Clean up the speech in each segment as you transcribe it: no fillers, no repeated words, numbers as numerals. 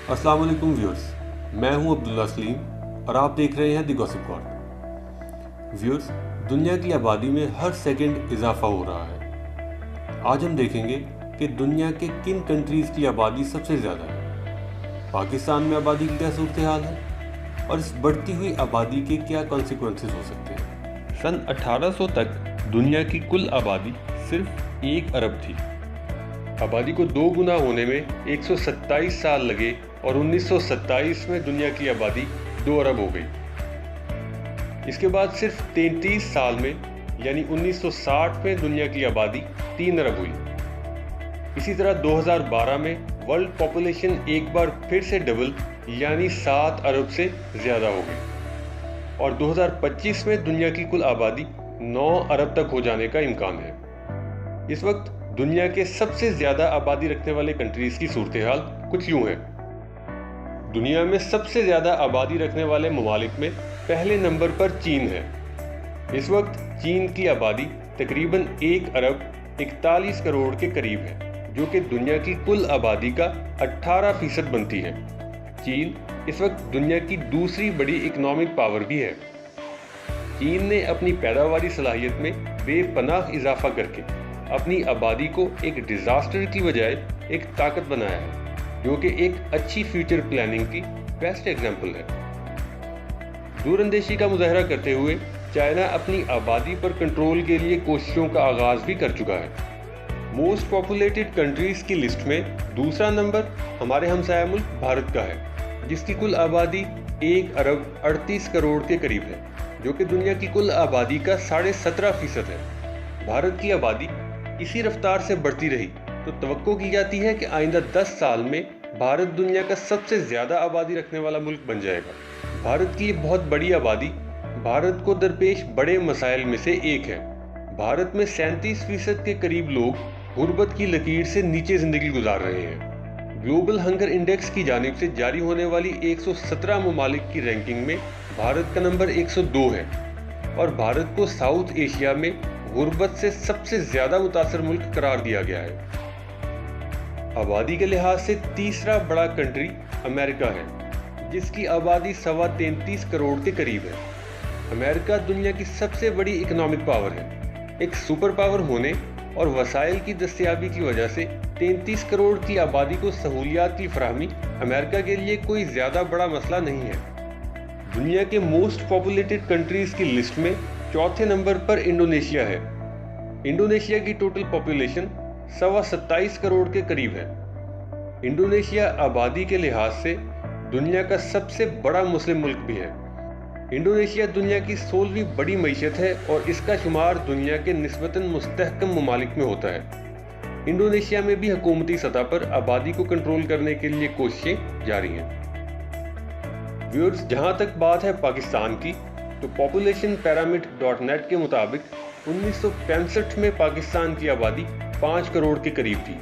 अस्सलाम वालेकुम व्यूअर्स, मैं हूं अब्दुल्ला सलीम और आप देख रहे हैं द गॉसिप कॉर्नर। व्यूअर्स, दुनिया की आबादी में हर सेकंड इजाफा हो रहा है। आज हम देखेंगे कि दुनिया के किन कंट्रीज़ की आबादी सबसे ज़्यादा है, पाकिस्तान में आबादी की क्या सूरत हाल है और इस बढ़ती हुई आबादी के क्या कॉन्सिक्वेंसेस हो सकते हैं। सन 1800 तक दुनिया की कुल आबादी सिर्फ 1 अरब थी। आबादी को 2 गुना होने में 127 साल लगे और 1927 में दुनिया की आबादी 2 अरब हो गई। इसके बाद सिर्फ 33 साल में यानी 1960 में दुनिया की आबादी 3 अरब हुई। इसी तरह 2012 में वर्ल्ड पॉपुलेशन एक बार फिर से डबल यानी 7 अरब से ज़्यादा हो गई और 2025 में दुनिया की कुल आबादी 9 अरब तक हो जाने का इम्कान है। इस वक्त दुनिया के सबसे ज़्यादा आबादी रखने वाले कंट्रीज़ की सूरत हाल कुछ यूँ है। दुनिया में सबसे ज़्यादा आबादी रखने वाले ममालिक में पहले नंबर पर चीन है। इस वक्त चीन की आबादी तकरीबन 1 अरब 41 करोड़ के करीब है, जो कि दुनिया की कुल आबादी का 18% बनती है। चीन इस वक्त दुनिया की दूसरी बड़ी इकोनॉमिक पावर भी है। चीन ने अपनी पैदावारी सलाहियत में बेपनाह इजाफा करके अपनी आबादी को एक डिज़ास्टर की बजाय एक ताकत बनाया है, जो कि एक अच्छी फ्यूचर प्लानिंग की बेस्ट एग्जाम्पल है। दूरअंदेशी का मुजाहरा करते हुए चाइना अपनी आबादी पर कंट्रोल के लिए कोशिशों का आगाज भी कर चुका है। मोस्ट पॉपुलेटेड कंट्रीज की लिस्ट में दूसरा नंबर हमारे हमसाया मुल्क भारत का है, जिसकी कुल आबादी 1 अरब 38 करोड़ के करीब है, जो कि दुनिया की कुल आबादी का 17.5% है। भारत की आबादी इसी रफ्तार से बढ़ती रही तो तवक्को की जाती है कि आइंदा 10 साल में भारत दुनिया का सबसे ज़्यादा आबादी रखने वाला मुल्क बन जाएगा। भारत की ये बहुत बड़ी आबादी भारत को दरपेश बड़े मसाइल में से एक है। भारत में 37% के करीब लोग गुर्बत की लकीर से नीचे ज़िंदगी गुजार रहे हैं। ग्लोबल हंगर इंडेक्स की जानिब से जारी होने वाली 117 ममालिक की रैंकिंग में भारत का नंबर 102 है और भारत को साउथ एशिया में गुर्बत से सबसे ज़्यादा मुतासर मुल्क करार दिया गया है। आबादी के लिहाज से तीसरा बड़ा कंट्री अमेरिका है, जिसकी आबादी 33 करोड़ के करीब है। अमेरिका दुनिया की सबसे बड़ी इकोनॉमिक पावर है। एक सुपर पावर होने और वसाइल की दस्तयाबी की वजह से 33 करोड़ की आबादी को सहूलियात की फराहमी अमेरिका के लिए कोई ज़्यादा बड़ा मसला नहीं है। दुनिया के मोस्ट पॉपुलेटेड कंट्रीज़ की लिस्ट में चौथे नंबर पर इंडोनेशिया है। इंडोनेशिया की टोटल पॉपुलेशन 27 करोड़ के करीब है। इंडोनेशिया आबादी के लिहाज से दुनिया का सबसे बड़ा मुस्लिम मुल्क भी है। इंडोनेशिया दुनिया की 16वीं बड़ी मईशत है और इसका शुमार दुनिया के निस्बतन मुस्तहकम ममालिक में होता है। इंडोनेशिया में भी हुकूमती सतह पर आबादी को कंट्रोल करने के लिए कोशिशें जारी हैं। व्यूअर्स, जहाँ तक बात है पाकिस्तान की, तो पॉपुलेशन pyramid.net के मुताबिक 1965 में पाकिस्तान की आबादी 5 करोड़ के करीब थी।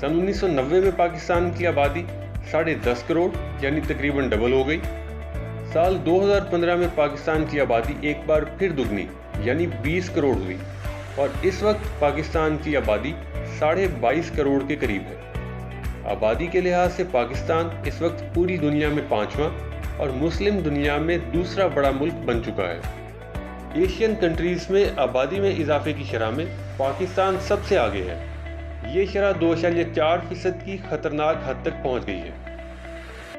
सन 1990 में पाकिस्तान की आबादी 10.5 करोड़ यानी तकरीबन डबल हो गई। साल 2015 में पाकिस्तान की आबादी एक बार फिर दुगनी यानी 20 करोड़ हुई और इस वक्त पाकिस्तान की आबादी 22.5 करोड़ के करीब है। आबादी के लिहाज से पाकिस्तान इस वक्त पूरी दुनिया में 5वां और मुस्लिम दुनिया में दूसरा बड़ा मुल्क बन चुका है। एशियन कंट्रीज़ में आबादी में इजाफे की शरह में पाकिस्तान सबसे आगे है। ये शरह 2.4% की ख़तरनाक हद तक पहुंच गई है।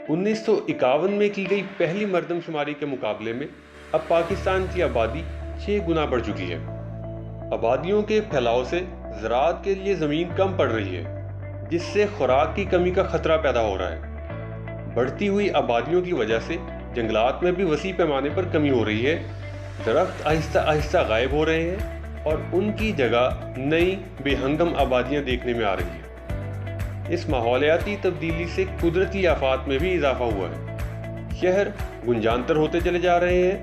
1951 में की गई पहली मरदमशुमारी के मुकाबले में अब पाकिस्तान की आबादी 6 गुना बढ़ चुकी है। आबादियों के फैलाव से ज़राअत के लिए ज़मीन कम पड़ रही है, जिससे खुराक की कमी का ख़तरा पैदा हो रहा है। बढ़ती हुई आबादियों की वजह से जंगलात में भी वसी पैमाने पर कमी हो रही है। दरख्त आहिस्ता आहिस्ता गायब हो रहे हैं और उनकी जगह नई बेहंगम आबादियां देखने में आ रही है। इस माहौलियाती तब्दीली से कुदरती आफात में भी इजाफा हुआ है। शहर गुंजानतर होते चले जा रहे हैं।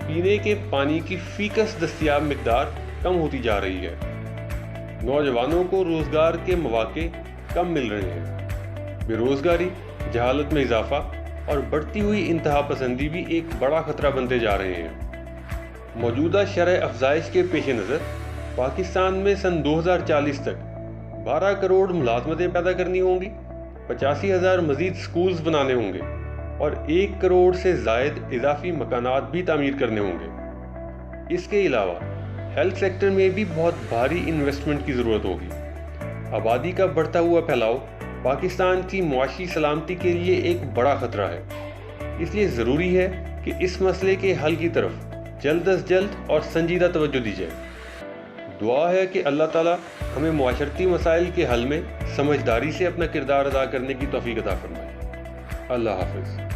पीने के पानी की फीकस दस्तियाब मिकदार कम होती जा रही है। नौजवानों को रोज़गार के मौके कम मिल रहे हैं। बेरोज़गारी, जहालत में इजाफा और बढ़ती हुई इंतहा पसंदी भी एक बड़ा खतरा बनते जा रहे हैं। मौजूदा शरह अफजाइश के पेश नज़र पाकिस्तान में सन 2040 तक 12 करोड़ मुलाजमतें पैदा करनी होंगी 85,000 مزید سکولز بنانے ہوں گے اور 1 کروڑ سے زائد اضافی مکانات بھی تعمیر کرنے ہوں گے۔ اس کے علاوہ ہیلتھ سیکٹر میں بھی بہت بھاری انویسٹمنٹ کی ضرورت ہوگی۔ آبادی کا بڑھتا ہوا پھیلاؤ پاکستان کی معاشی سلامتی کے لیے ایک بڑا خطرہ ہے، اس لیے ضروری ہے کہ اس مسئلے کے حل کی طرف جلد از جلد اور سنجیدہ توجہ دی جائے۔ دعا ہے کہ اللہ تعالیٰ ہمیں معاشرتی مسائل کے حل میں سمجھداری سے اپنا کردار ادا کرنے کی توفیق عطا فرمائے۔ اللہ حافظ۔